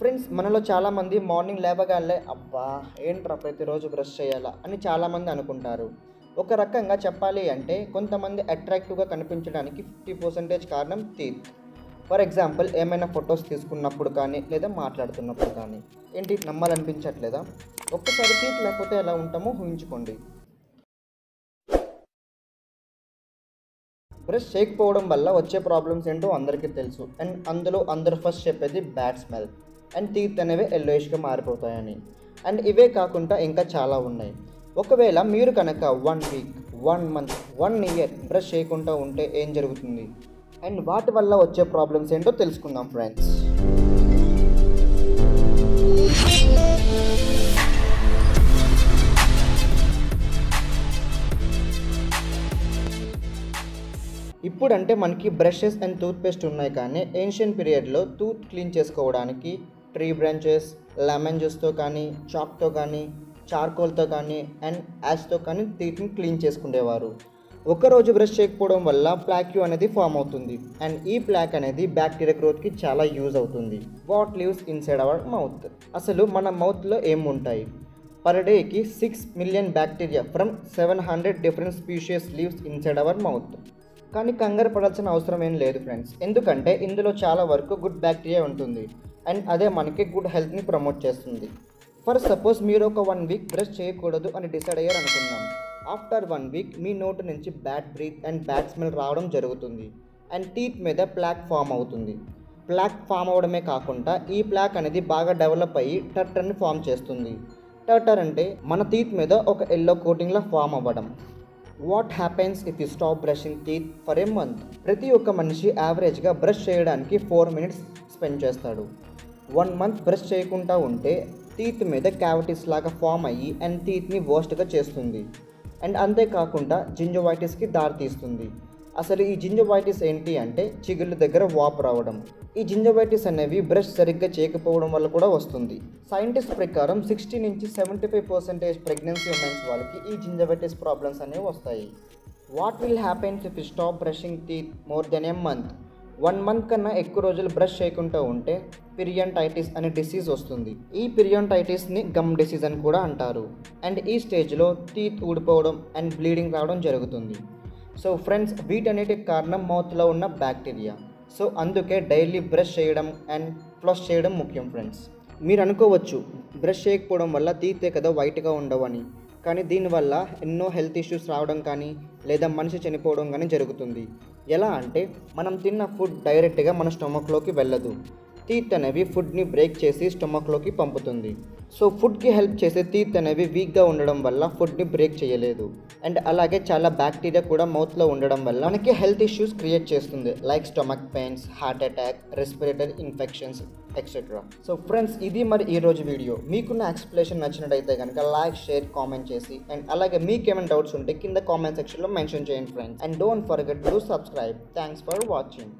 Friends, మనలో చాలామంది morning లేవగానే అబ్బా ఏంట్రా ప్రతిరోజు బ్రష్ చేయాలా అని చాలామంది అనుకుంటారు. ఒక రకంగా చెప్పాలి అంటే కొంతమంది అట్రాక్టివ్గా కనిపించడానికి 50% కారణం టీత్. ఫర్ ఎగ్జాంపుల్, ఏమైనా ఫొటోస్ తీసుకున్నప్పుడు కానీ లేదా మాట్లాడుతున్నప్పుడు కానీ. ఏంటి నమ్మాలనిపించట్లేదా? ఒక్కసారి టీత్ లేకపోతే ఎలా ఉంటామో ఊహించుకోండి. బ్రష్ చేయకపోవడం వల్ల వచ్చే ప్రాబ్లమ్స్ ఏంటో అందరికీ తెలుసు. అండ్ అందులో అందరూ ఫస్ట్ చెప్పేది బ్యాడ్ స్మెల్ అండ్ టీత్ అనేవి ఎల్లోయిష్గా మారిపోతాయని. అండ్ ఇవే కాకుండా ఇంకా చాలా ఉన్నాయి. ఒకవేళ మీరు కనుక 1 వీక్, 1 మంత్, 1 ఇయర్ బ్రష్ చేయకుండా ఉంటే ఏం జరుగుతుంది అండ్ వాటి వల్ల వచ్చే ప్రాబ్లమ్స్ ఏంటో తెలుసుకుందాం ఫ్రెండ్స్. ఇప్పుడంటే మనకి బ్రషెస్ అండ్ టూత్పేస్ట్ ఉన్నాయి, కానీ ఏన్షియన్ పీరియడ్లో టూత్ క్లీన్ చేసుకోవడానికి ట్రీ బ్రాంచెస్, లెమన్ జ్యూస్తో కానీ, చాక్తో కానీ, చార్కోల్తో కానీ అండ్ యాష్తో కానీ టీత్ని క్లీన్ చేసుకునేవారు. ఒకరోజు బ్రష్ చేయకపోవడం వల్ల ప్లాక్ అనేది ఫామ్ అవుతుంది. అండ్ ఈ ప్లాక్ అనేది బ్యాక్టీరియా గ్రోత్కి చాలా యూజ్ అవుతుంది. What lives inside our mouth? అసలు మన మౌత్లో ఏముంటాయి? పర్ డేకి 6 million bacteria from 700 different species lives inside our mouth. కానీ కంగారు పడాల్సిన అవసరం ఏం లేదు ఫ్రెండ్స్, ఎందుకంటే ఇందులో చాలా వరకు గుడ్ బ్యాక్టీరియా ఉంటుంది అండ్ అదే మనకి గుడ్ హెల్త్ని ప్రమోట్ చేస్తుంది. ఫర్ సపోజ్ మీరు ఒక 1 వీక్ బ్రష్ చేయకూడదు అని డిసైడ్ అయ్యారు అనుకుందాం. ఆఫ్టర్ 1 వీక్ మీ నోటి నుంచి bad breath and bad smell రావడం జరుగుతుంది అండ్ టీత్ మీద ప్లాక్ ఫామ్ అవుతుంది. ప్లాక్ ఫామ్ అవడమే కాకుండా ఈ ప్లాక్ అనేది బాగా డెవలప్ అయ్యి టర్టర్ని ఫామ్ చేస్తుంది. టర్టర్ అంటే మన టీత్ మీద ఒక ఎల్లో కోటింగ్లా ఫామ్ అవ్వడం. What happens if you stop brushing teeth for a month? ప్రతి ఒక్క మనిషి యావరేజ్గా బ్రష్ చేయడానికి 4 మినిట్స్ స్పెండ్ చేస్తాడు. 1 మంత్ బ్రష్ చేయకుండా ఉంటే టీత్ మీద క్యావిటీస్ లాగా ఫామ్ అయ్యి అండ్ టీత్ని వర్స్ట్గా చేస్తుంది. అండ్ అంతేకాకుండా జింజోవైటిస్కి దారితీస్తుంది. అసలు ఈ జింజోవైటిస్ ఏంటి అంటే చిగుళ్ళ దగ్గర వాపు రావడం. ఈ జింజోవైటిస్ అనేవి బ్రష్ సరిగ్గా చేయకపోవడం వల్ల కూడా వస్తుంది. సైంటిస్ట్ ప్రకారం 60 నుంచి 75% ప్రెగ్నెన్సీ ఉమెన్స్ వాళ్ళకి ఈ జింజోవైటిస్ ప్రాబ్లమ్స్ అనేవి వస్తాయి. What will happens if you stop brushing teeth more than A month? 1 month కన్నా ఎక్కువ రోజులు బ్రష్ చేయకుండా ఉంటే పిరియంటైటిస్ అనే డిసీజ్ వస్తుంది. ఈ పిరియంటైటిస్ని గమ్ డిసీజ్ అని కూడా అంటారు. అండ్ ఈ స్టేజ్లో టీత్ ఊడిపోవడం అండ్ బ్లీడింగ్ రావడం జరుగుతుంది. సో ఫ్రెండ్స్, వీటన్నిటికి కారణం మౌత్లో ఉన్న బ్యాక్టీరియా. సో అందుకే డైలీ బ్రష్ చేయడం అండ్ ఫ్లష్ చేయడం ముఖ్యం ఫ్రెండ్స్. మీరు అనుకోవచ్చు, బ్రష్ చేయకపోవడం వల్ల టీతే కదా వైట్గా ఉండవని. కానీ దీనివల్ల ఎన్నో హెల్త్ ఇష్యూస్ రావడం కానీ లేదా మనిషి చనిపోవడం కానీ జరుగుతుంది. ఎలా అంటే మనం తిన్న ఫుడ్ డైరెక్ట్గా మన స్టమక్లోకి వెళ్ళదు. టీత్ అనేవి ఫుడ్ని బ్రేక్ చేసి స్టమక్లోకి పంపుతుంది. సో ఫుడ్కి హెల్ప్ చేసే టీత్ అనేవి వీక్గా ఉండడం వల్ల ఫుడ్ని బ్రేక్ చేయలేదు. అండ్ అలాగే చాలా బ్యాక్టీరియా కూడా మౌత్లో ఉండడం వల్ల మనకి హెల్త్ ఇష్యూస్ క్రియేట్ చేస్తుంది, like stomach pains, heart attack, respiratory infections etcetera. So friends, ఇది మరి ఈరోజు వీడియో. మీకున్న ఎక్స్ప్లెనేషన్ నచ్చినట్టయితే కనుక లైక్, షేర్, కామెంట్ చేసి అండ్ అలాగే మీకేమైనా డౌట్స్ ఉంటే కింద కామెంట్ సెక్షన్లో మెన్షన్ చేయండి friends. And don't forget to subscribe. Thanks for watching.